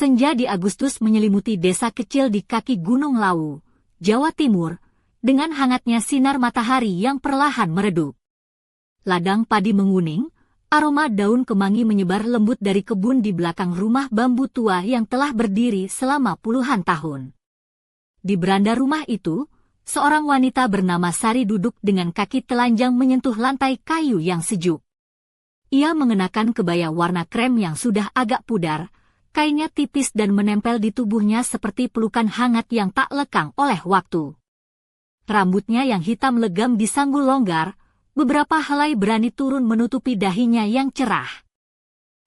Senja di Agustus menyelimuti desa kecil di kaki Gunung Lawu, Jawa Timur, dengan hangatnya sinar matahari yang perlahan meredup. Ladang padi menguning, aroma daun kemangi menyebar lembut dari kebun di belakang rumah bambu tua yang telah berdiri selama puluhan tahun. Di beranda rumah itu, seorang wanita bernama Sari duduk dengan kaki telanjang menyentuh lantai kayu yang sejuk. Ia mengenakan kebaya warna krem yang sudah agak pudar, kainnya tipis dan menempel di tubuhnya seperti pelukan hangat yang tak lekang oleh waktu. Rambutnya yang hitam legam disanggul longgar, beberapa helai berani turun menutupi dahinya yang cerah.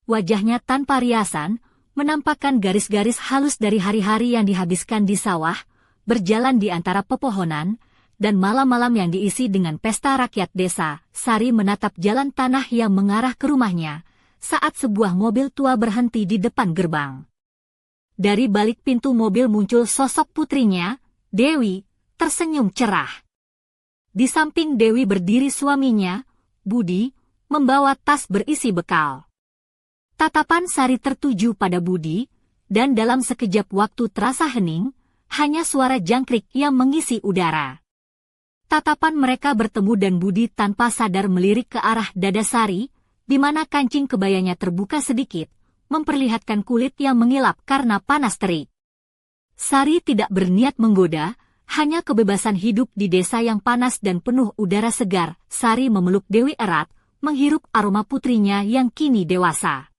Wajahnya tanpa riasan, menampakkan garis-garis halus dari hari-hari yang dihabiskan di sawah, berjalan di antara pepohonan, dan malam-malam yang diisi dengan pesta rakyat desa. Sari menatap jalan tanah yang mengarah ke rumahnya, saat sebuah mobil tua berhenti di depan gerbang. Dari balik pintu mobil muncul sosok putrinya, Dewi, tersenyum cerah. Di samping Dewi berdiri suaminya, Budi, membawa tas berisi bekal. Tatapan Sari tertuju pada Budi, dan dalam sekejap waktu terasa hening, hanya suara jangkrik yang mengisi udara. Tatapan mereka bertemu dan Budi tanpa sadar melirik ke arah dada Sari, di mana kancing kebayanya terbuka sedikit, memperlihatkan kulit yang mengilap karena panas terik. Sari tidak berniat menggoda, hanya kebebasan hidup di desa yang panas dan penuh udara segar. Sari memeluk Dewi erat, menghirup aroma putrinya yang kini dewasa.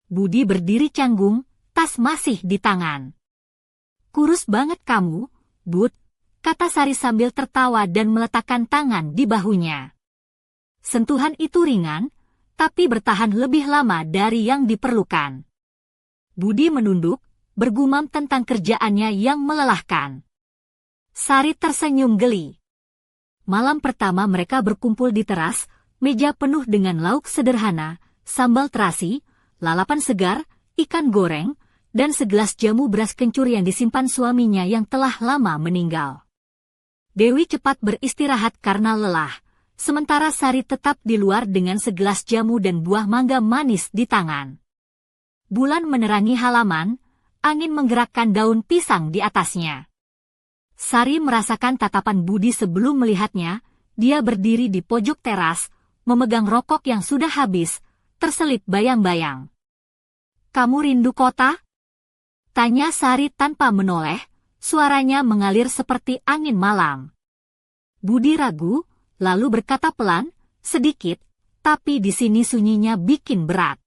Budi berdiri canggung, tas masih di tangan. "Kurus banget kamu, Bud," kata Sari sambil tertawa dan meletakkan tangan di bahunya. Sentuhan itu ringan, tapi bertahan lebih lama dari yang diperlukan. Budi menunduk, bergumam tentang kerjaannya yang melelahkan. Sari tersenyum geli. Malam pertama mereka berkumpul di teras, meja penuh dengan lauk sederhana, sambal terasi, lalapan segar, ikan goreng, dan segelas jamu beras kencur yang disimpan suaminya yang telah lama meninggal. Dewi cepat beristirahat karena lelah. Sementara Sari tetap di luar dengan segelas jamu dan buah mangga manis di tangan. Bulan menerangi halaman, angin menggerakkan daun pisang di atasnya. Sari merasakan tatapan Budi sebelum melihatnya, dia berdiri di pojok teras, memegang rokok yang sudah habis, terselip bayang-bayang. "Kamu rindu kota?" tanya Sari tanpa menoleh, suaranya mengalir seperti angin malam. Budi ragu, lalu berkata pelan, sedikit, tapi di sini sunyinya bikin berat.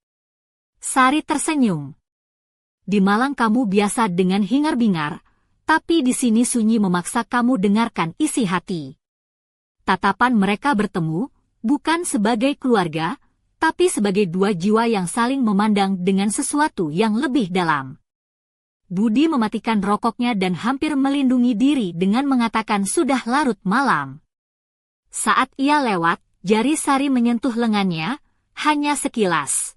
Sari tersenyum. "Di Malang kamu biasa dengan hingar-bingar, tapi di sini sunyi memaksa kamu dengarkan isi hati." Tatapan mereka bertemu, bukan sebagai keluarga, tapi sebagai dua jiwa yang saling memandang dengan sesuatu yang lebih dalam. Budi mematikan rokoknya dan hampir melindungi diri dengan mengatakan sudah larut malam. Saat ia lewat, jari Sari menyentuh lengannya, hanya sekilas.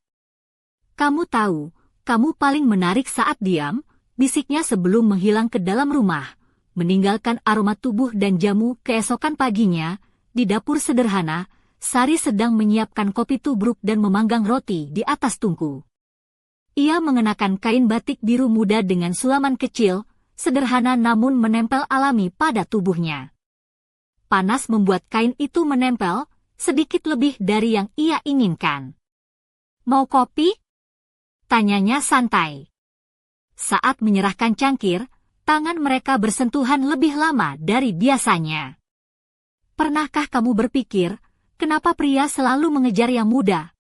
"Kamu tahu, kamu paling menarik saat diam," bisiknya sebelum menghilang ke dalam rumah, meninggalkan aroma tubuh dan jamu. Keesokan paginya, di dapur sederhana, Sari sedang menyiapkan kopi tubruk dan memanggang roti di atas tungku. Ia mengenakan kain batik biru muda dengan sulaman kecil, sederhana namun menempel alami pada tubuhnya. Panas membuat kain itu menempel, sedikit lebih dari yang ia inginkan. "Mau kopi?" tanyanya santai. Saat menyerahkan cangkir, tangan mereka bersentuhan lebih lama dari biasanya. "Pernahkah kamu berpikir, kenapa pria selalu mengejar yang muda?"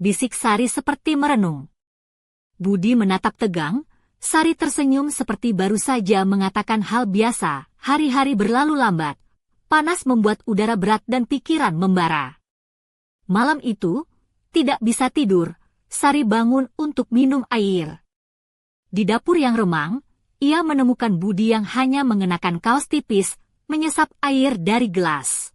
bisik Sari seperti merenung. Budi menatap tegang, Sari tersenyum seperti baru saja mengatakan hal biasa. Hari-hari berlalu lambat. Panas membuat udara berat dan pikiran membara. Malam itu, tidak bisa tidur, Sari bangun untuk minum air. Di dapur yang remang, ia menemukan Budi yang hanya mengenakan kaos tipis, menyesap air dari gelas.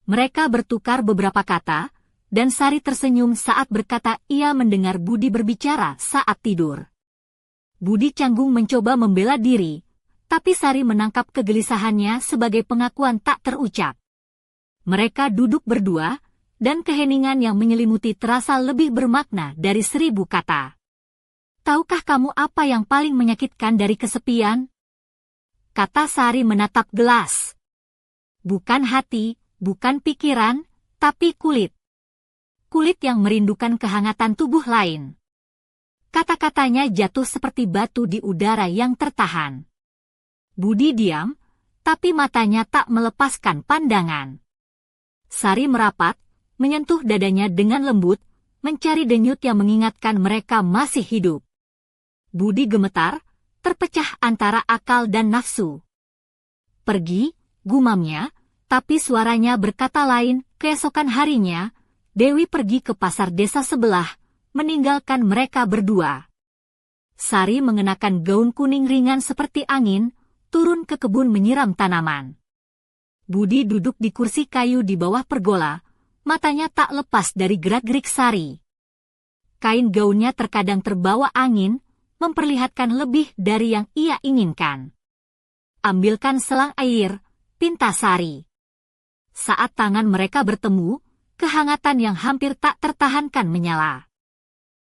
Mereka bertukar beberapa kata, dan Sari tersenyum saat berkata ia mendengar Budi berbicara saat tidur. Budi canggung mencoba membela diri, tapi Sari menangkap kegelisahannya sebagai pengakuan tak terucap. Mereka duduk berdua, dan keheningan yang menyelimuti terasa lebih bermakna dari 1000 kata. Tahukah kamu apa yang paling menyakitkan dari kesepian? Kata Sari menatap gelas. Bukan hati, bukan pikiran, tapi kulit. Kulit yang merindukan kehangatan tubuh lain. Kata-katanya jatuh seperti batu di udara yang tertahan. Budi diam, tapi matanya tak melepaskan pandangan. Sari merapat, menyentuh dadanya dengan lembut, mencari denyut yang mengingatkan mereka masih hidup. Budi gemetar, terpecah antara akal dan nafsu. Pergi, gumamnya, tapi suaranya berkata lain. Keesokan harinya, Dewi pergi ke pasar desa sebelah, meninggalkan mereka berdua. Sari mengenakan gaun kuning ringan seperti angin, turun ke kebun menyiram tanaman. Budi duduk di kursi kayu di bawah pergola, matanya tak lepas dari gerak-gerik Sari. Kain gaunnya terkadang terbawa angin, memperlihatkan lebih dari yang ia inginkan. Ambilkan selang air, pinta Sari. Saat tangan mereka bertemu, kehangatan yang hampir tak tertahankan menyala.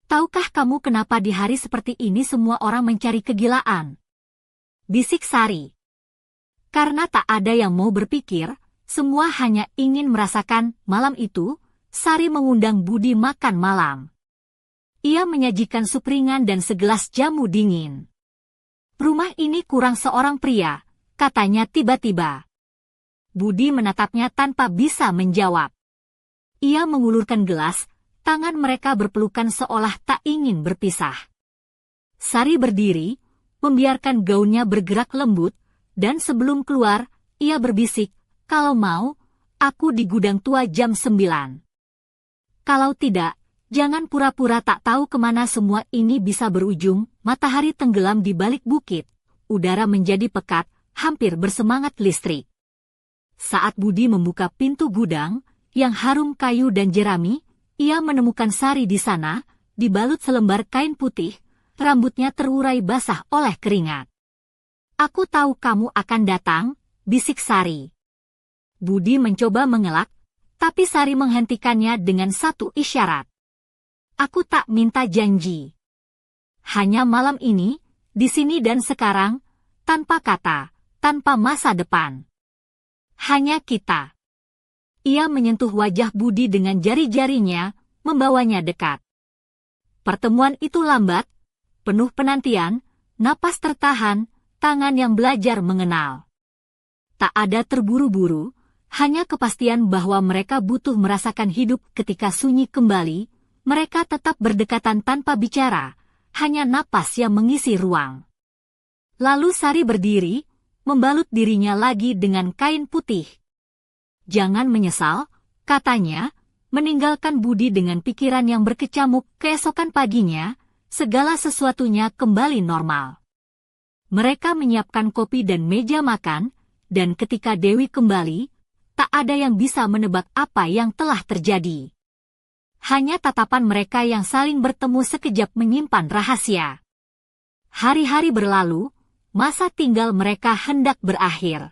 Tahukah kamu kenapa di hari seperti ini semua orang mencari kegilaan? Bisik Sari. Karena tak ada yang mau berpikir, semua hanya ingin merasakan. Malam itu, Sari mengundang Budi makan malam. Ia menyajikan sup ringan dan segelas jamu dingin. Rumah ini kurang seorang pria, katanya tiba-tiba. Budi menatapnya tanpa bisa menjawab. Ia mengulurkan gelas, tangan mereka berpelukan seolah tak ingin berpisah. Sari berdiri, membiarkan gaunnya bergerak lembut, dan sebelum keluar, ia berbisik, kalau mau, aku di gudang tua jam 9. Kalau tidak, jangan pura-pura tak tahu kemana semua ini bisa berujung. Matahari tenggelam di balik bukit. Udara menjadi pekat, hampir bersemangat listrik. Saat Budi membuka pintu gudang, yang harum kayu dan jerami, ia menemukan Sari di sana, dibalut selembar kain putih, rambutnya terurai basah oleh keringat. Aku tahu kamu akan datang, bisik Sari. Budi mencoba mengelak, tapi Sari menghentikannya dengan satu isyarat. Aku tak minta janji. Hanya malam ini, di sini dan sekarang, tanpa kata, tanpa masa depan. Hanya kita. Ia menyentuh wajah Budi dengan jari-jarinya, membawanya dekat. Pertemuan itu lambat, penuh penantian, napas tertahan, tangan yang belajar mengenal. Tak ada terburu-buru, hanya kepastian bahwa mereka butuh merasakan hidup. Ketika sunyi kembali, mereka tetap berdekatan tanpa bicara, hanya napas yang mengisi ruang. Lalu Sari berdiri, membalut dirinya lagi dengan kain putih. Jangan menyesal, katanya, meninggalkan Budi dengan pikiran yang berkecamuk. Keesokan paginya, segala sesuatunya kembali normal. Mereka menyiapkan kopi dan meja makan, dan ketika Dewi kembali, tak ada yang bisa menebak apa yang telah terjadi. Hanya tatapan mereka yang saling bertemu sekejap menyimpan rahasia. Hari-hari berlalu, masa tinggal mereka hendak berakhir.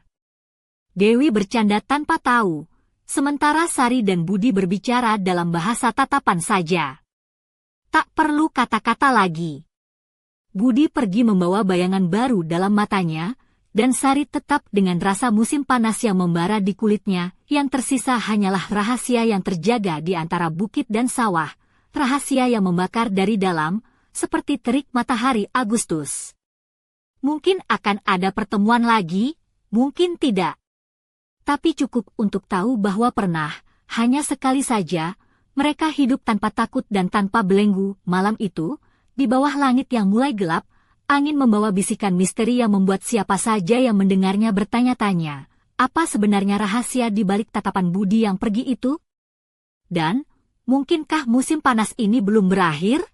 Dewi bercanda tanpa tahu, sementara Sari dan Budi berbicara dalam bahasa tatapan saja. Tak perlu kata-kata lagi. Budi pergi membawa bayangan baru dalam matanya, dan Sari tetap dengan rasa musim panas yang membara di kulitnya. Yang tersisa hanyalah rahasia yang terjaga di antara bukit dan sawah, rahasia yang membakar dari dalam, seperti terik matahari Agustus. Mungkin akan ada pertemuan lagi, mungkin tidak. Tapi cukup untuk tahu bahwa pernah, hanya sekali saja, mereka hidup tanpa takut dan tanpa belenggu. Malam itu, di bawah langit yang mulai gelap, angin membawa bisikan misteri yang membuat siapa saja yang mendengarnya bertanya-tanya, apa sebenarnya rahasia di balik tatapan Budi yang pergi itu? Dan, mungkinkah musim panas ini belum berakhir?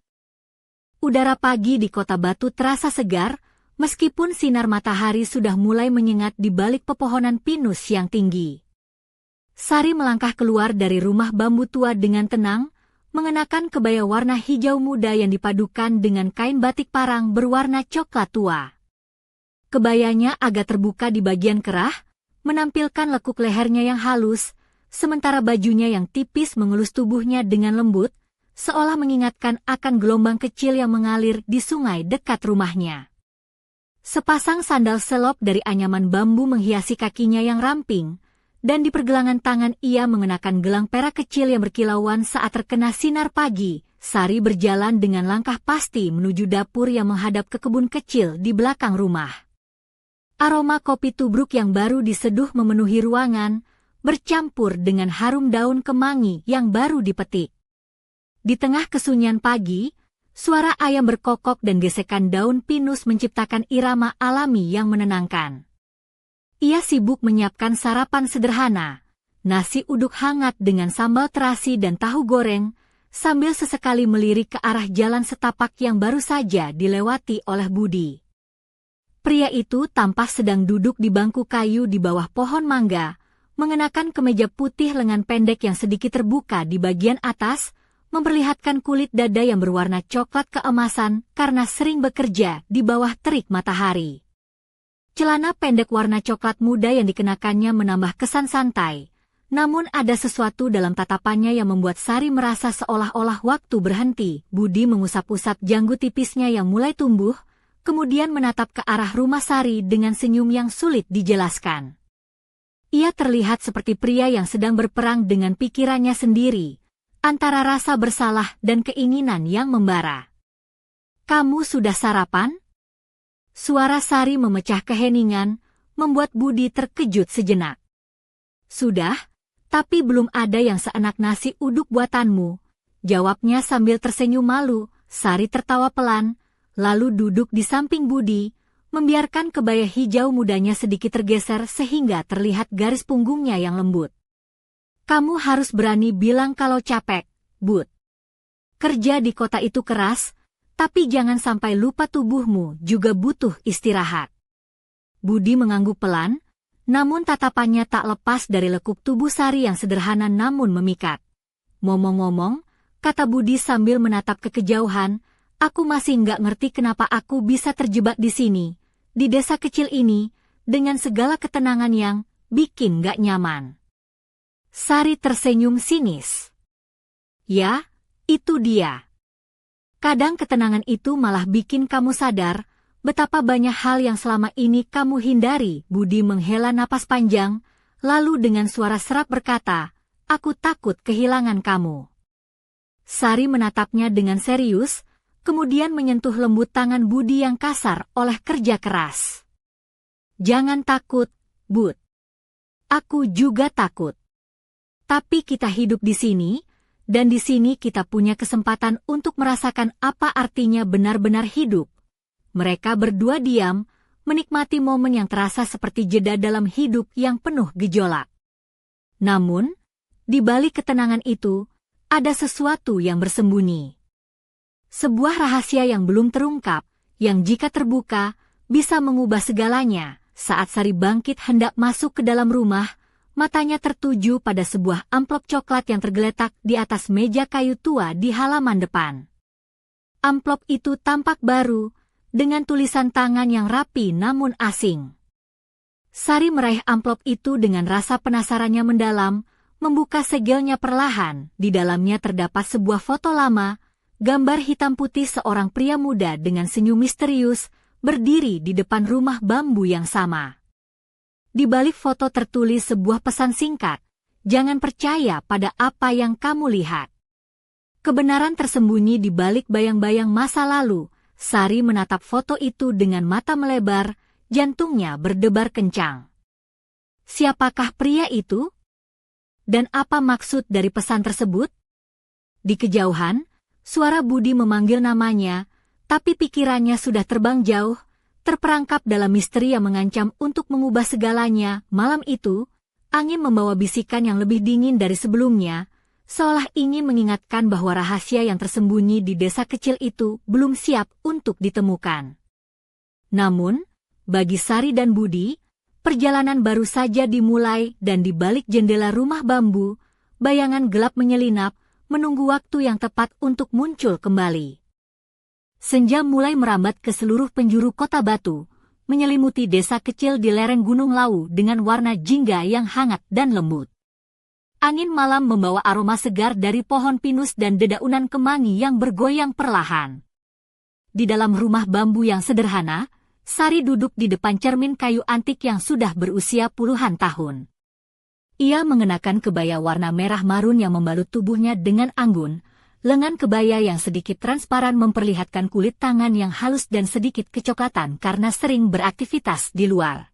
Udara pagi di Kota Batu terasa segar, meskipun sinar matahari sudah mulai menyengat di balik pepohonan pinus yang tinggi. Sari melangkah keluar dari rumah bambu tua dengan tenang, mengenakan kebaya warna hijau muda yang dipadukan dengan kain batik parang berwarna coklat tua. Kebayanya agak terbuka di bagian kerah, menampilkan lekuk lehernya yang halus, sementara bajunya yang tipis mengelus tubuhnya dengan lembut, seolah mengingatkan akan gelombang kecil yang mengalir di sungai dekat rumahnya. Sepasang sandal selop dari anyaman bambu menghiasi kakinya yang ramping, dan di pergelangan tangan ia mengenakan gelang perak kecil yang berkilauan saat terkena sinar pagi. Sari berjalan dengan langkah pasti menuju dapur yang menghadap ke kebun kecil di belakang rumah. Aroma kopi tubruk yang baru diseduh memenuhi ruangan, bercampur dengan harum daun kemangi yang baru dipetik. Di tengah kesunyian pagi, suara ayam berkokok dan gesekan daun pinus menciptakan irama alami yang menenangkan. Ia sibuk menyiapkan sarapan sederhana, nasi uduk hangat dengan sambal terasi dan tahu goreng, sambil sesekali melirik ke arah jalan setapak yang baru saja dilewati oleh Budi. Pria itu tampak sedang duduk di bangku kayu di bawah pohon mangga, mengenakan kemeja putih lengan pendek yang sedikit terbuka di bagian atas, memperlihatkan kulit dada yang berwarna coklat keemasan karena sering bekerja di bawah terik matahari. Celana pendek warna coklat muda yang dikenakannya menambah kesan santai. Namun ada sesuatu dalam tatapannya yang membuat Sari merasa seolah-olah waktu berhenti. Budi mengusap-usap janggut tipisnya yang mulai tumbuh, kemudian menatap ke arah rumah Sari dengan senyum yang sulit dijelaskan. Ia terlihat seperti pria yang sedang berperang dengan pikirannya sendiri, antara rasa bersalah dan keinginan yang membara. "Kamu sudah sarapan?" Suara Sari memecah keheningan, membuat Budi terkejut sejenak. "Sudah. Tapi belum ada yang seenak nasi uduk buatanmu," jawabnya sambil tersenyum malu. Sari tertawa pelan, lalu duduk di samping Budi, membiarkan kebaya hijau mudanya sedikit tergeser sehingga terlihat garis punggungnya yang lembut. "Kamu harus berani bilang kalau capek, Bud. Kerja di kota itu keras, tapi jangan sampai lupa tubuhmu juga butuh istirahat." Budi mengangguk pelan, namun tatapannya tak lepas dari lekuk tubuh Sari yang sederhana namun memikat. "Ngomong-ngomong," kata Budi sambil menatap ke kejauhan, "aku masih nggak ngerti kenapa aku bisa terjebak di sini, di desa kecil ini, dengan segala ketenangan yang bikin nggak nyaman." Sari tersenyum sinis. "Ya, itu dia. Kadang ketenangan itu malah bikin kamu sadar betapa banyak hal yang selama ini kamu hindari." Budi menghela napas panjang, lalu dengan suara serak berkata, "Aku takut kehilangan kamu." Sari menatapnya dengan serius, kemudian menyentuh lembut tangan Budi yang kasar oleh kerja keras. "Jangan takut, Bud. Aku juga takut. Tapi kita hidup di sini, dan di sini kita punya kesempatan untuk merasakan apa artinya benar-benar hidup." Mereka berdua diam, menikmati momen yang terasa seperti jeda dalam hidup yang penuh gejolak. Namun, di balik ketenangan itu, ada sesuatu yang bersembunyi. Sebuah rahasia yang belum terungkap, yang jika terbuka, bisa mengubah segalanya. Saat Sari bangkit hendak masuk ke dalam rumah, matanya tertuju pada sebuah amplop coklat yang tergeletak di atas meja kayu tua di halaman depan. Amplop itu tampak baru, dengan tulisan tangan yang rapi namun asing. Sari meraih amplop itu dengan rasa penasarannya mendalam, membuka segelnya perlahan. Di dalamnya terdapat sebuah foto lama, gambar hitam putih seorang pria muda dengan senyum misterius, berdiri di depan rumah bambu yang sama. Di balik foto tertulis sebuah pesan singkat, "Jangan percaya pada apa yang kamu lihat." Kebenaran tersembunyi di balik bayang-bayang masa lalu. Sari menatap foto itu dengan mata melebar, jantungnya berdebar kencang. Siapakah pria itu? Dan apa maksud dari pesan tersebut? Di kejauhan, suara Budi memanggil namanya, tapi pikirannya sudah terbang jauh, terperangkap dalam misteri yang mengancam untuk mengubah segalanya. Malam itu, angin membawa bisikan yang lebih dingin dari sebelumnya, seolah ingin mengingatkan bahwa rahasia yang tersembunyi di desa kecil itu belum siap untuk ditemukan. Namun, bagi Sari dan Budi, perjalanan baru saja dimulai dan di balik jendela rumah bambu, bayangan gelap menyelinap, menunggu waktu yang tepat untuk muncul kembali. Senja mulai merambat ke seluruh penjuru kota Batu, menyelimuti desa kecil di lereng Gunung Lawu dengan warna jingga yang hangat dan lembut. Angin malam membawa aroma segar dari pohon pinus dan dedaunan kemangi yang bergoyang perlahan. Di dalam rumah bambu yang sederhana, Sari duduk di depan cermin kayu antik yang sudah berusia puluhan tahun. Ia mengenakan kebaya warna merah marun yang membalut tubuhnya dengan anggun, lengan kebaya yang sedikit transparan memperlihatkan kulit tangan yang halus dan sedikit kecoklatan karena sering beraktivitas di luar.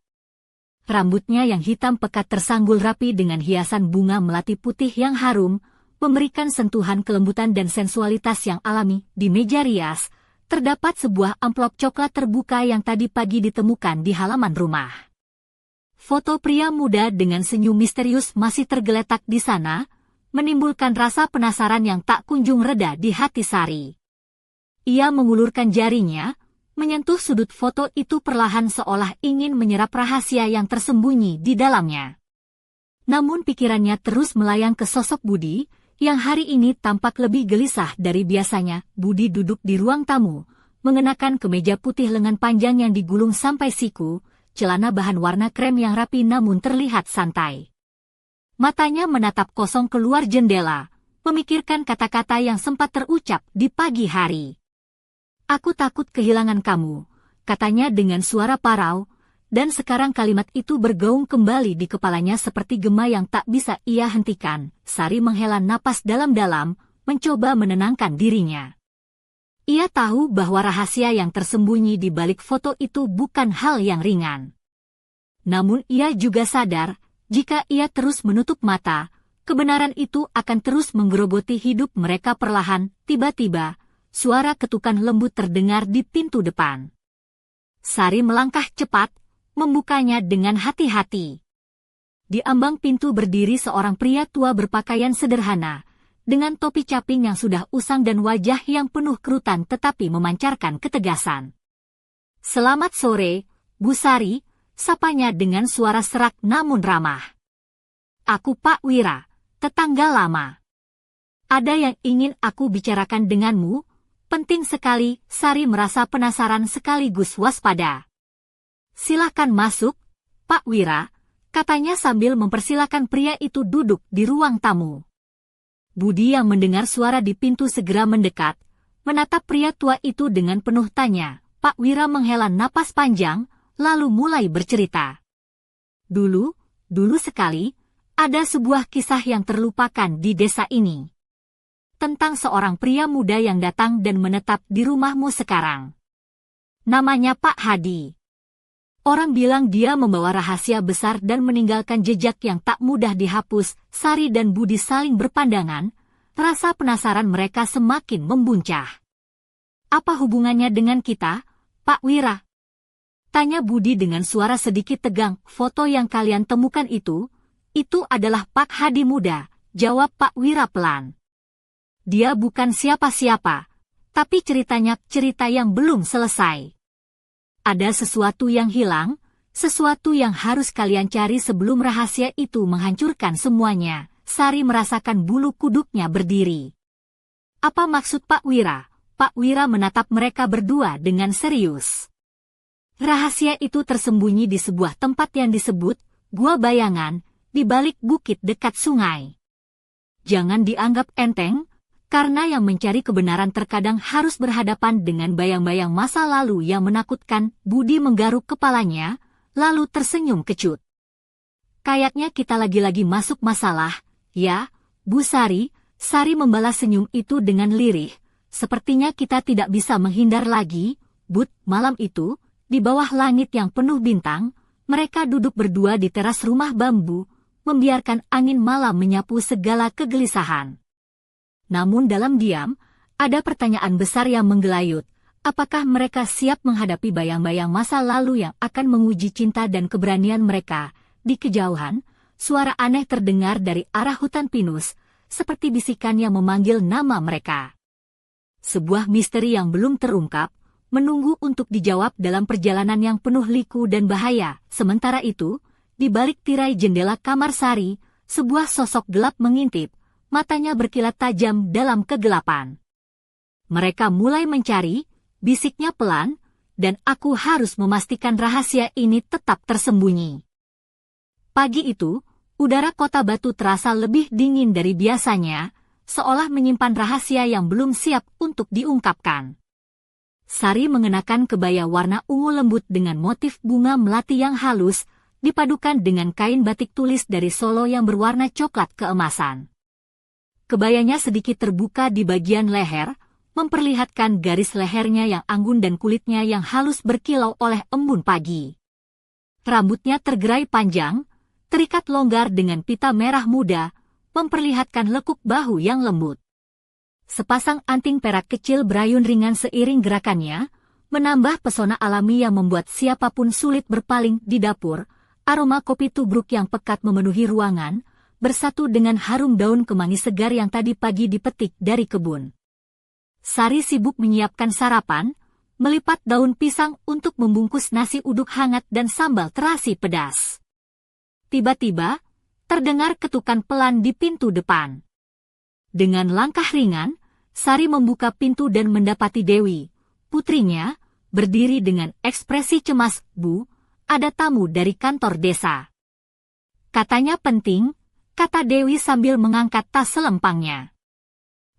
Rambutnya yang hitam pekat tersanggul rapi dengan hiasan bunga melati putih yang harum, memberikan sentuhan kelembutan dan sensualitas yang alami. Di meja rias, terdapat sebuah amplop coklat terbuka yang tadi pagi ditemukan di halaman rumah. Foto pria muda dengan senyum misterius masih tergeletak di sana, menimbulkan rasa penasaran yang tak kunjung reda di hati Sari. Ia mengulurkan jarinya, menyentuh sudut foto itu perlahan seolah ingin menyerap rahasia yang tersembunyi di dalamnya. Namun pikirannya terus melayang ke sosok Budi, yang hari ini tampak lebih gelisah dari biasanya. Budi duduk di ruang tamu, mengenakan kemeja putih lengan panjang yang digulung sampai siku, celana bahan warna krem yang rapi namun terlihat santai. Matanya menatap kosong keluar jendela, memikirkan kata-kata yang sempat terucap di pagi hari. "Aku takut kehilangan kamu," katanya dengan suara parau, dan sekarang kalimat itu bergaung kembali di kepalanya seperti gema yang tak bisa ia hentikan. Sari menghela napas dalam-dalam, mencoba menenangkan dirinya. Ia tahu bahwa rahasia yang tersembunyi di balik foto itu bukan hal yang ringan. Namun ia juga sadar, jika ia terus menutup mata, kebenaran itu akan terus menggerogoti hidup mereka perlahan. Tiba-tiba, suara ketukan lembut terdengar di pintu depan. Sari melangkah cepat, membukanya dengan hati-hati. Di ambang pintu berdiri seorang pria tua berpakaian sederhana, dengan topi caping yang sudah usang dan wajah yang penuh kerutan tetapi memancarkan ketegasan. "Selamat sore, Bu Sari," sapanya dengan suara serak namun ramah. "Aku Pak Wira, tetangga lama. Ada yang ingin aku bicarakan denganmu." "Penting sekali," Sari merasa penasaran sekaligus waspada. "Silakan masuk, Pak Wira," katanya sambil mempersilakan pria itu duduk di ruang tamu. Budi yang mendengar suara di pintu segera mendekat, menatap pria tua itu dengan penuh tanya. Pak Wira menghela napas panjang, lalu mulai bercerita. Dulu sekali, ada sebuah kisah yang terlupakan di desa ini. Tentang seorang pria muda yang datang dan menetap di rumahmu sekarang. Namanya Pak Hadi. Orang bilang dia membawa rahasia besar dan meninggalkan jejak yang tak mudah dihapus. Sari dan Budi saling berpandangan, rasa penasaran mereka semakin membuncah. "Apa hubungannya dengan kita, Pak Wira?" tanya Budi dengan suara sedikit tegang. "Foto yang kalian temukan itu adalah Pak Hadi muda," jawab Pak Wira pelan. "Dia bukan siapa-siapa, tapi ceritanya cerita yang belum selesai. Ada sesuatu yang hilang, sesuatu yang harus kalian cari sebelum rahasia itu menghancurkan semuanya." Sari merasakan bulu kuduknya berdiri. "Apa maksud Pak Wira?" Pak Wira menatap mereka berdua dengan serius. "Rahasia itu tersembunyi di sebuah tempat yang disebut Gua Bayangan, di balik bukit dekat sungai. Jangan dianggap enteng, karena yang mencari kebenaran terkadang harus berhadapan dengan bayang-bayang masa lalu yang menakutkan." Budi menggaruk kepalanya, lalu tersenyum kecut. "Kayaknya kita lagi-lagi masuk masalah, ya, Bu Sari." Sari membalas senyum itu dengan lirih. "Sepertinya kita tidak bisa menghindar lagi, Bud." Malam itu, di bawah langit yang penuh bintang, mereka duduk berdua di teras rumah bambu, membiarkan angin malam menyapu segala kegelisahan. Namun dalam diam, ada pertanyaan besar yang menggelayut. Apakah mereka siap menghadapi bayang-bayang masa lalu yang akan menguji cinta dan keberanian mereka? Di kejauhan, suara aneh terdengar dari arah hutan pinus, seperti bisikan yang memanggil nama mereka. Sebuah misteri yang belum terungkap, menunggu untuk dijawab dalam perjalanan yang penuh liku dan bahaya. Sementara itu, di balik tirai jendela kamar Sari, sebuah sosok gelap mengintip, matanya berkilat tajam dalam kegelapan. "Mereka mulai mencari," bisiknya pelan, "dan aku harus memastikan rahasia ini tetap tersembunyi." Pagi itu, Udara kota batu terasa lebih dingin dari biasanya, seolah menyimpan rahasia yang belum siap untuk diungkapkan. Sari mengenakan kebaya warna ungu lembut dengan motif bunga melati yang halus, dipadukan dengan kain batik tulis dari Solo yang berwarna coklat keemasan. Kebayanya sedikit terbuka di bagian leher, memperlihatkan garis lehernya yang anggun dan kulitnya yang halus berkilau oleh embun pagi. Rambutnya tergerai panjang, terikat longgar dengan pita merah muda, memperlihatkan lekuk bahu yang lembut. Sepasang anting perak kecil berayun ringan seiring gerakannya, menambah pesona alami yang membuat siapapun sulit berpaling di dapur. Aroma kopi tubruk yang pekat memenuhi ruangan, bersatu dengan harum daun kemangi segar yang tadi pagi dipetik dari kebun. Sari sibuk menyiapkan sarapan, melipat daun pisang untuk membungkus nasi uduk hangat dan sambal terasi pedas. Tiba-tiba, terdengar ketukan pelan di pintu depan. Dengan langkah ringan, Sari membuka pintu dan mendapati Dewi, putrinya, berdiri dengan ekspresi cemas. "Bu, ada tamu dari kantor desa. Katanya penting," kata Dewi sambil mengangkat tas selempangnya.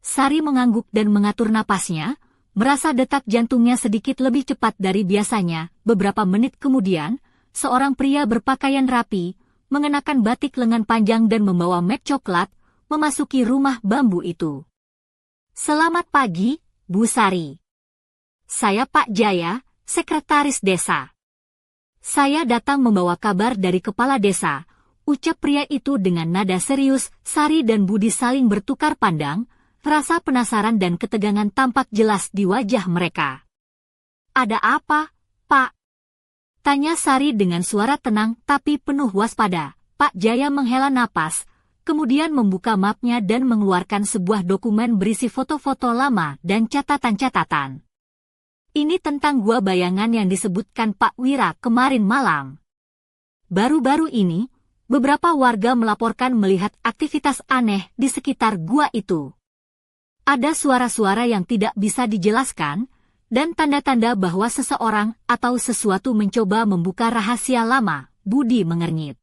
Sari mengangguk dan mengatur napasnya, merasa detak jantungnya sedikit lebih cepat dari biasanya. Beberapa menit kemudian, seorang pria berpakaian rapi, mengenakan batik lengan panjang dan membawa map coklat, memasuki rumah bambu itu. "Selamat pagi, Bu Sari. Saya Pak Jaya, sekretaris desa. Saya datang membawa kabar dari kepala desa," ucap pria itu dengan nada serius. Sari dan Budi saling bertukar pandang, rasa penasaran dan ketegangan tampak jelas di wajah mereka. "Ada apa, Pak?" tanya Sari dengan suara tenang tapi penuh waspada. Pak Jaya menghela napas, kemudian membuka mapnya dan mengeluarkan sebuah dokumen berisi foto-foto lama dan catatan-catatan. "Ini tentang gua bayangan yang disebutkan Pak Wira kemarin malam. Baru-baru ini, beberapa warga melaporkan melihat aktivitas aneh di sekitar gua itu. Ada suara-suara yang tidak bisa dijelaskan, dan tanda-tanda bahwa seseorang atau sesuatu mencoba membuka rahasia lama." Budi mengernyit.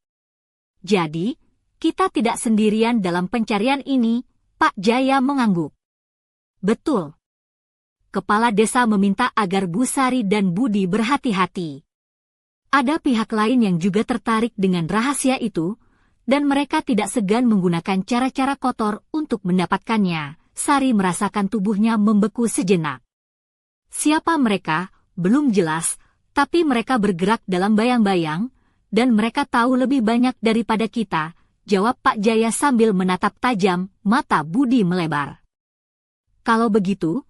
"Jadi, kita tidak sendirian dalam pencarian ini," Pak Jaya mengangguk. "Betul." Kepala desa meminta agar Bu Sari dan Budi berhati-hati. Ada pihak lain yang juga tertarik dengan rahasia itu, dan mereka tidak segan menggunakan cara-cara kotor untuk mendapatkannya. Sari merasakan tubuhnya membeku sejenak. Siapa mereka, belum jelas, tapi mereka bergerak dalam bayang-bayang, dan mereka tahu lebih banyak daripada kita, jawab Pak Jaya sambil menatap tajam. Mata Budi melebar. "Kalau begitu,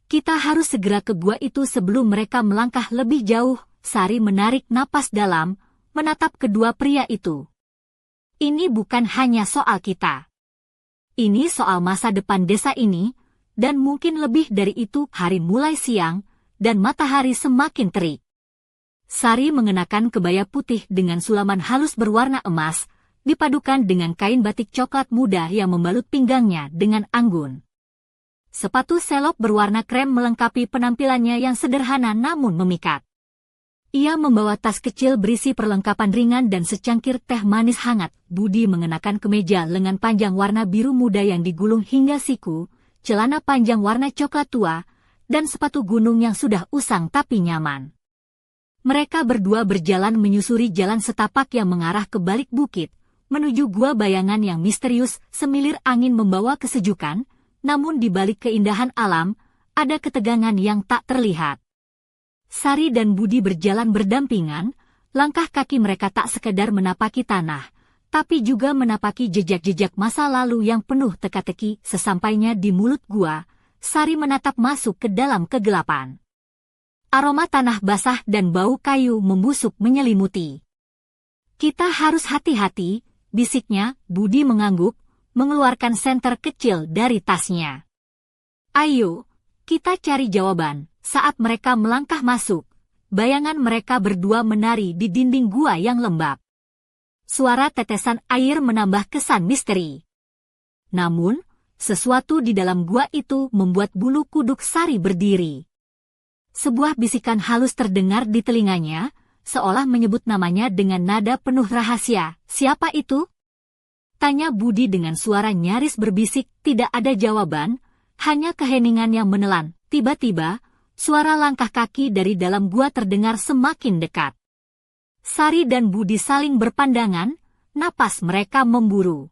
kita harus segera ke gua itu sebelum mereka melangkah lebih jauh." Sari menarik napas dalam, menatap kedua pria itu. "Ini bukan hanya soal kita. Ini soal masa depan desa ini, dan mungkin lebih dari itu." Hari mulai siang, dan matahari semakin terik. Sari mengenakan kebaya putih dengan sulaman halus berwarna emas, dipadukan dengan kain batik coklat muda yang membalut pinggangnya dengan anggun. Sepatu selop berwarna krem melengkapi penampilannya yang sederhana namun memikat. Ia membawa tas kecil berisi perlengkapan ringan dan secangkir teh manis hangat. Budi mengenakan kemeja lengan panjang warna biru muda yang digulung hingga siku, celana panjang warna coklat tua, dan sepatu gunung yang sudah usang tapi nyaman. Mereka berdua berjalan menyusuri jalan setapak yang mengarah ke balik bukit, menuju gua bayangan yang misterius. Semilir angin membawa kesejukan, namun di balik keindahan alam, ada ketegangan yang tak terlihat. Sari dan Budi berjalan berdampingan, langkah kaki mereka tak sekedar menapaki tanah, tapi juga menapaki jejak-jejak masa lalu yang penuh teka-teki. Sesampainya di mulut gua, Sari menatap masuk ke dalam kegelapan. Aroma tanah basah dan bau kayu membusuk menyelimuti. "Kita harus hati-hati," bisiknya. Budi mengangguk, mengeluarkan senter kecil dari tasnya. "Ayo, kita cari jawaban." Saat mereka melangkah masuk, bayangan mereka berdua menari di dinding gua yang lembab. Suara tetesan air menambah kesan misteri. Namun, sesuatu di dalam gua itu membuat bulu kuduk Sari berdiri. Sebuah bisikan halus terdengar di telinganya, seolah menyebut namanya dengan nada penuh rahasia. "Siapa itu?" Tanya Budi dengan suara nyaris berbisik. Tidak ada jawaban, hanya keheningan yang menelan. Tiba-tiba, suara langkah kaki dari dalam gua terdengar semakin dekat. Sari dan Budi saling berpandangan, napas mereka memburu.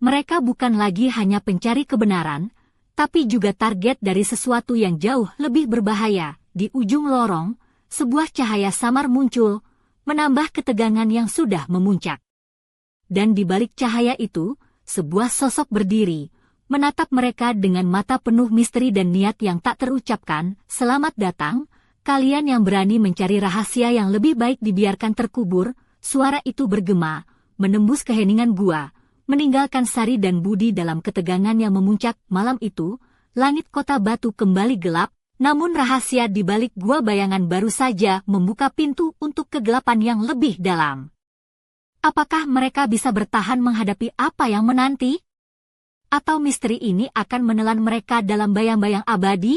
Mereka bukan lagi hanya pencari kebenaran, tapi juga target dari sesuatu yang jauh lebih berbahaya. Di ujung lorong, sebuah cahaya samar muncul, menambah ketegangan yang sudah memuncak. Dan di balik cahaya itu, sebuah sosok berdiri, menatap mereka dengan mata penuh misteri dan niat yang tak terucapkan. Selamat datang, kalian yang berani mencari rahasia yang lebih baik dibiarkan terkubur. Suara itu bergema, menembus keheningan gua, meninggalkan Sari dan Budi dalam ketegangan yang memuncak. Malam itu, langit kota batu kembali gelap, namun rahasia di balik gua bayangan baru saja membuka pintu untuk kegelapan yang lebih dalam. Apakah mereka bisa bertahan menghadapi apa yang menanti? Atau misteri ini akan menelan mereka dalam bayang-bayang abadi?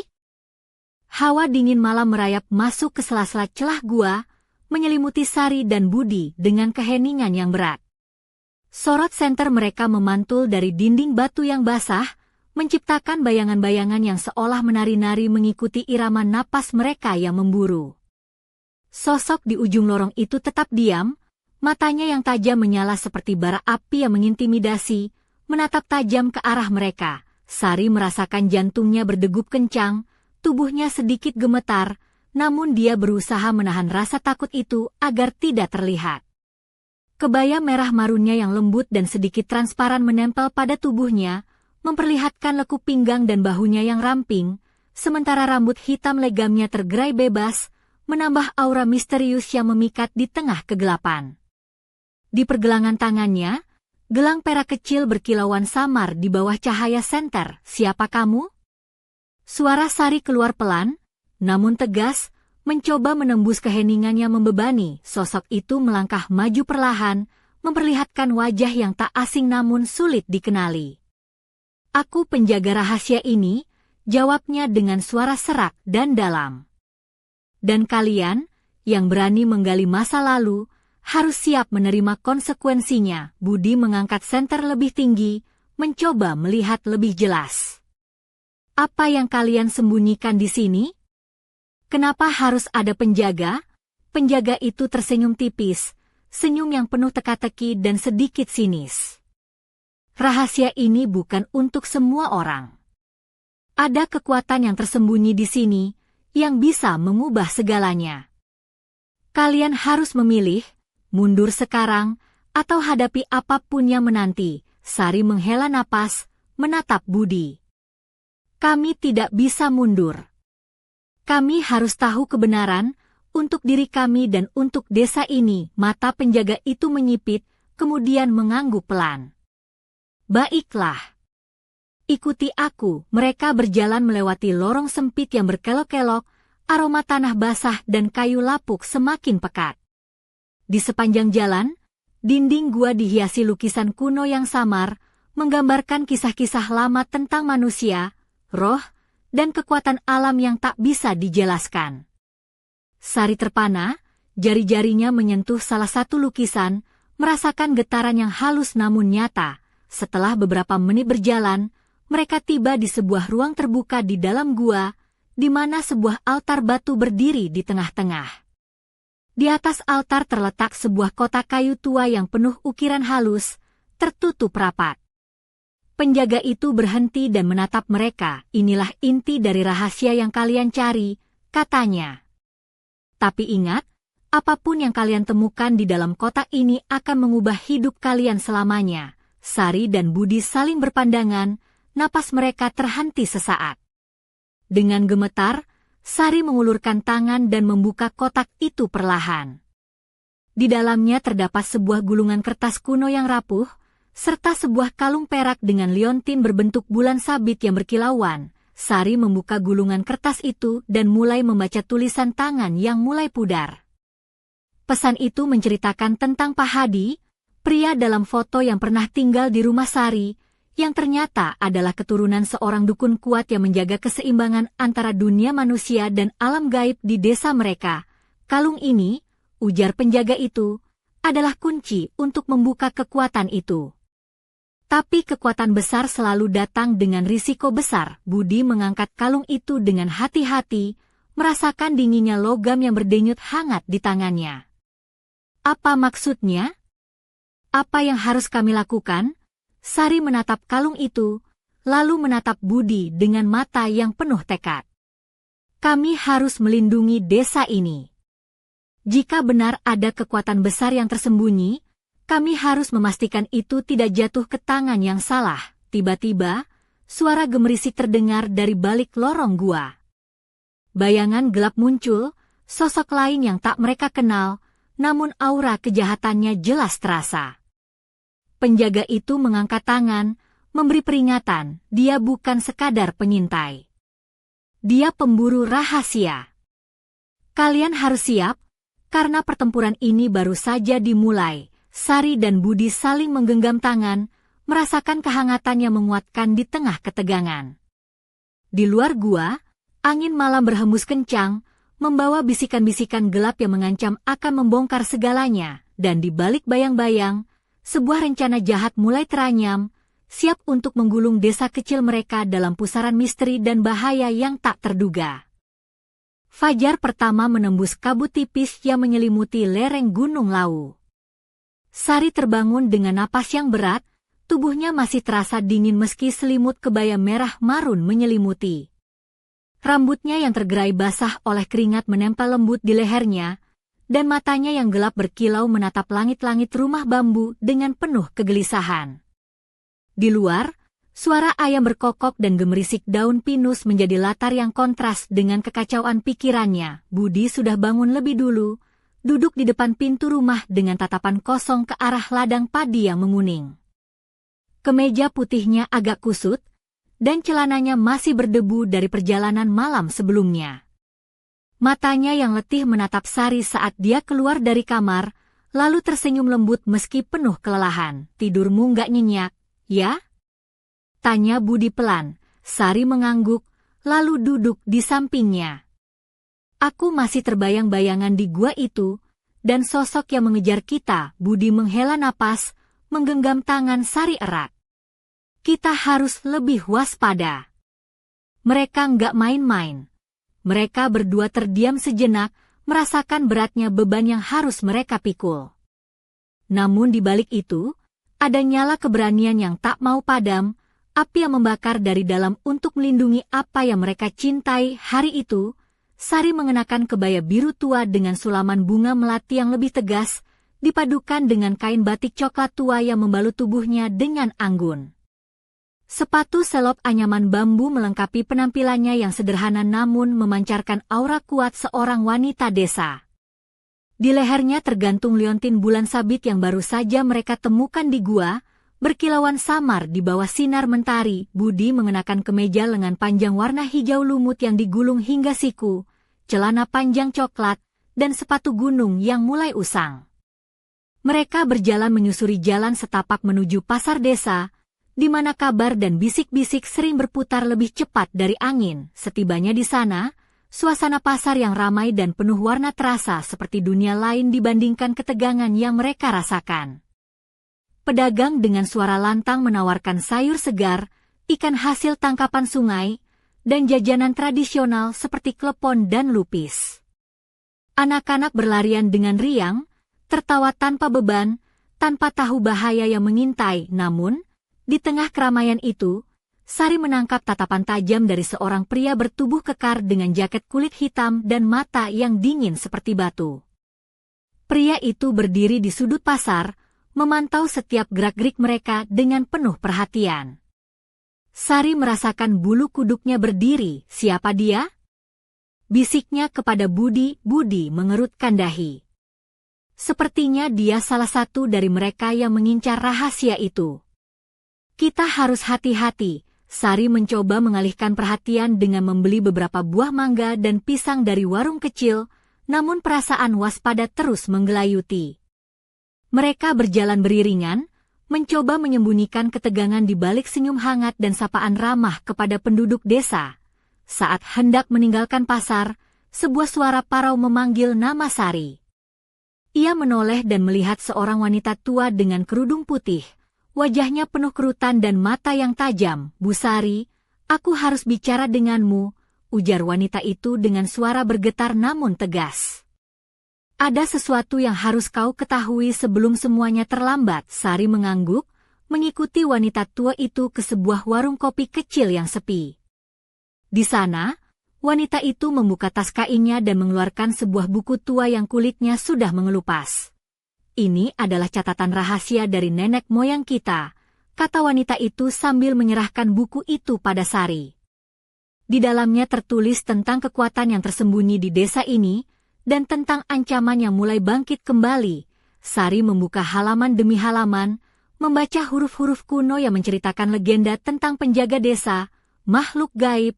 Hawa dingin malam merayap masuk ke sela-sela celah gua, menyelimuti Sari dan Budi dengan keheningan yang berat. Sorot senter mereka memantul dari dinding batu yang basah, menciptakan bayangan-bayangan yang seolah menari-nari mengikuti irama napas mereka yang memburu. Sosok di ujung lorong itu tetap diam, matanya yang tajam menyala seperti bara api yang mengintimidasi, menatap tajam ke arah mereka. Sari merasakan jantungnya berdegup kencang, tubuhnya sedikit gemetar, namun dia berusaha menahan rasa takut itu agar tidak terlihat. Kebaya merah marunnya yang lembut dan sedikit transparan menempel pada tubuhnya, memperlihatkan lekuk pinggang dan bahunya yang ramping, sementara rambut hitam legamnya tergerai bebas, menambah aura misterius yang memikat di tengah kegelapan. Di pergelangan tangannya, gelang perak kecil berkilauan samar di bawah cahaya senter. Siapa kamu? Suara Sari keluar pelan, namun tegas, mencoba menembus keheningan yang membebani. Sosok itu melangkah maju perlahan, memperlihatkan wajah yang tak asing namun sulit dikenali. Aku penjaga rahasia ini, jawabnya dengan suara serak dan dalam. Dan kalian, yang berani menggali masa lalu, harus siap menerima konsekuensinya. Budi mengangkat senter lebih tinggi, mencoba melihat lebih jelas. Apa yang kalian sembunyikan di sini? Kenapa harus ada penjaga? Penjaga itu tersenyum tipis, senyum yang penuh teka-teki dan sedikit sinis. Rahasia ini bukan untuk semua orang. Ada kekuatan yang tersembunyi di sini, yang bisa mengubah segalanya. Kalian harus memilih, mundur sekarang, atau hadapi apapun yang menanti. Sari menghela napas, menatap Budi. Kami tidak bisa mundur. Kami harus tahu kebenaran, untuk diri kami dan untuk desa ini. Mata penjaga itu menyipit, kemudian mengangguk pelan. Baiklah. Ikuti aku. Mereka berjalan melewati lorong sempit yang berkelok-kelok, aroma tanah basah dan kayu lapuk semakin pekat. Di sepanjang jalan, dinding gua dihiasi lukisan kuno yang samar, menggambarkan kisah-kisah lama tentang manusia, roh, dan kekuatan alam yang tak bisa dijelaskan. Sari terpana, jari-jarinya menyentuh salah satu lukisan, merasakan getaran yang halus namun nyata. Setelah beberapa menit berjalan, mereka tiba di sebuah ruang terbuka di dalam gua, di mana sebuah altar batu berdiri di tengah-tengah. Di atas altar terletak sebuah kotak kayu tua yang penuh ukiran halus, tertutup rapat. Penjaga itu berhenti dan menatap mereka. Inilah inti dari rahasia yang kalian cari, katanya. Tapi ingat, apapun yang kalian temukan di dalam kotak ini akan mengubah hidup kalian selamanya. Sari dan Budi saling berpandangan, napas mereka terhenti sesaat. Dengan gemetar, Sari mengulurkan tangan dan membuka kotak itu perlahan. Di dalamnya terdapat sebuah gulungan kertas kuno yang rapuh, serta sebuah kalung perak dengan liontin berbentuk bulan sabit yang berkilauan. Sari membuka gulungan kertas itu dan mulai membaca tulisan tangan yang mulai pudar. Pesan itu menceritakan tentang Pak Hadi, pria dalam foto yang pernah tinggal di rumah Sari, yang ternyata adalah keturunan seorang dukun kuat yang menjaga keseimbangan antara dunia manusia dan alam gaib di desa mereka. Kalung ini, ujar penjaga itu, adalah kunci untuk membuka kekuatan itu. Tapi kekuatan besar selalu datang dengan risiko besar. Budi mengangkat kalung itu dengan hati-hati, merasakan dinginnya logam yang berdenyut hangat di tangannya. Apa maksudnya? Apa yang harus kami lakukan? Sari menatap kalung itu, lalu menatap Budi dengan mata yang penuh tekad. Kami harus melindungi desa ini. Jika benar ada kekuatan besar yang tersembunyi, kami harus memastikan itu tidak jatuh ke tangan yang salah. Tiba-tiba, suara gemerisik terdengar dari balik lorong gua. Bayangan gelap muncul, sosok lain yang tak mereka kenal, namun aura kejahatannya jelas terasa. Penjaga itu mengangkat tangan, memberi peringatan, dia bukan sekadar penyintai. Dia pemburu rahasia. Kalian harus siap, karena pertempuran ini baru saja dimulai. Sari dan Budi saling menggenggam tangan, merasakan kehangatan yang menguatkan di tengah ketegangan. Di luar gua, angin malam berhembus kencang, membawa bisikan-bisikan gelap yang mengancam akan membongkar segalanya, dan di balik bayang-bayang, sebuah rencana jahat mulai teranyam, siap untuk menggulung desa kecil mereka dalam pusaran misteri dan bahaya yang tak terduga. Fajar pertama menembus kabut tipis yang menyelimuti lereng Gunung Lawu. Sari terbangun dengan napas yang berat, tubuhnya masih terasa dingin meski selimut kebaya merah marun menyelimuti. Rambutnya yang tergerai basah oleh keringat menempel lembut di lehernya, dan matanya yang gelap berkilau menatap langit-langit rumah bambu dengan penuh kegelisahan. Di luar, suara ayam berkokok dan gemerisik daun pinus menjadi latar yang kontras dengan kekacauan pikirannya. Budi sudah bangun lebih dulu, duduk di depan pintu rumah dengan tatapan kosong ke arah ladang padi yang menguning. Kemeja putihnya agak kusut, dan celananya masih berdebu dari perjalanan malam sebelumnya. Matanya yang letih menatap Sari saat dia keluar dari kamar, lalu tersenyum lembut meski penuh kelelahan. Tidurmu nggak nyenyak, ya? Tanya Budi pelan. Sari mengangguk, lalu duduk di sampingnya. Aku masih terbayang-bayangan di gua itu, dan sosok yang mengejar kita. Budi menghela napas, menggenggam tangan Sari erat. Kita harus lebih waspada. Mereka nggak main-main. Mereka berdua terdiam sejenak, merasakan beratnya beban yang harus mereka pikul. Namun di balik itu, ada nyala keberanian yang tak mau padam, api yang membakar dari dalam untuk melindungi apa yang mereka cintai. Hari itu, Sari mengenakan kebaya biru tua dengan sulaman bunga melati yang lebih tegas, dipadukan dengan kain batik coklat tua yang membalut tubuhnya dengan anggun. Sepatu selop anyaman bambu melengkapi penampilannya yang sederhana namun memancarkan aura kuat seorang wanita desa. Di lehernya tergantung liontin bulan sabit yang baru saja mereka temukan di gua, berkilauan samar di bawah sinar mentari. Budi mengenakan kemeja lengan panjang warna hijau lumut yang digulung hingga siku, celana panjang coklat, dan sepatu gunung yang mulai usang. Mereka berjalan menyusuri jalan setapak menuju pasar desa, di mana kabar dan bisik-bisik sering berputar lebih cepat dari angin. Setibanya di sana, suasana pasar yang ramai dan penuh warna terasa seperti dunia lain dibandingkan ketegangan yang mereka rasakan. Pedagang dengan suara lantang menawarkan sayur segar, ikan hasil tangkapan sungai, dan jajanan tradisional seperti klepon dan lupis. Anak-anak berlarian dengan riang, tertawa tanpa beban, tanpa tahu bahaya yang mengintai. Namun, di tengah keramaian itu, Sari menangkap tatapan tajam dari seorang pria bertubuh kekar dengan jaket kulit hitam dan mata yang dingin seperti batu. Pria itu berdiri di sudut pasar, memantau setiap gerak-gerik mereka dengan penuh perhatian. Sari merasakan bulu kuduknya berdiri. Siapa dia? Bisiknya kepada Budi. Budi mengerutkan dahi. Sepertinya dia salah satu dari mereka yang mengincar rahasia itu. Kita harus hati-hati. Sari mencoba mengalihkan perhatian dengan membeli beberapa buah mangga dan pisang dari warung kecil, namun perasaan waspada terus menggelayuti. Mereka berjalan beriringan, mencoba menyembunyikan ketegangan di balik senyum hangat dan sapaan ramah kepada penduduk desa. Saat hendak meninggalkan pasar, sebuah suara parau memanggil nama Sari. Ia menoleh dan melihat seorang wanita tua dengan kerudung putih. Wajahnya penuh kerutan dan mata yang tajam. "Bu Sari, aku harus bicara denganmu," ujar wanita itu dengan suara bergetar namun tegas. "Ada sesuatu yang harus kau ketahui sebelum semuanya terlambat." Sari mengangguk, mengikuti wanita tua itu ke sebuah warung kopi kecil yang sepi. Di sana, wanita itu membuka tas kainnya dan mengeluarkan sebuah buku tua yang kulitnya sudah mengelupas. "Ini adalah catatan rahasia dari nenek moyang kita," kata wanita itu sambil menyerahkan buku itu pada Sari. Di dalamnya tertulis tentang kekuatan yang tersembunyi di desa ini, dan tentang ancaman yang mulai bangkit kembali. Sari membuka halaman demi halaman, membaca huruf-huruf kuno yang menceritakan legenda tentang penjaga desa, makhluk gaib,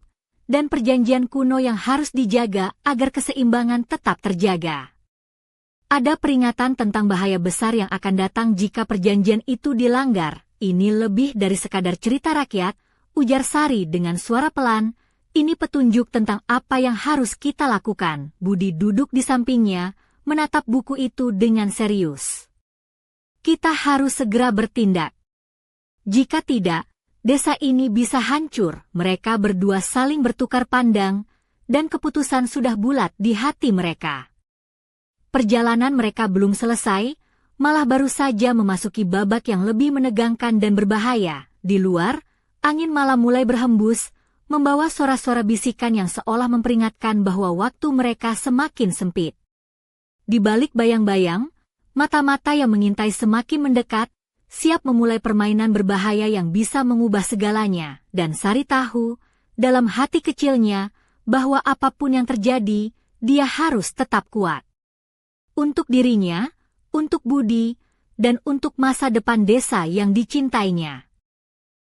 dan perjanjian kuno yang harus dijaga agar keseimbangan tetap terjaga. Ada peringatan tentang bahaya besar yang akan datang jika perjanjian itu dilanggar. "Ini lebih dari sekadar cerita rakyat," ujar Sari dengan suara pelan. "Ini petunjuk tentang apa yang harus kita lakukan." Budi duduk di sampingnya, menatap buku itu dengan serius. "Kita harus segera bertindak. Jika tidak, desa ini bisa hancur." Mereka berdua saling bertukar pandang, dan keputusan sudah bulat di hati mereka. Perjalanan mereka belum selesai, malah baru saja memasuki babak yang lebih menegangkan dan berbahaya. Di luar, angin malam mulai berhembus, membawa suara-suara bisikan yang seolah memperingatkan bahwa waktu mereka semakin sempit. Di balik bayang-bayang, mata-mata yang mengintai semakin mendekat, siap memulai permainan berbahaya yang bisa mengubah segalanya. Dan Sari tahu, dalam hati kecilnya, bahwa apapun yang terjadi, dia harus tetap kuat. Untuk dirinya, untuk Budi, dan untuk masa depan desa yang dicintainya.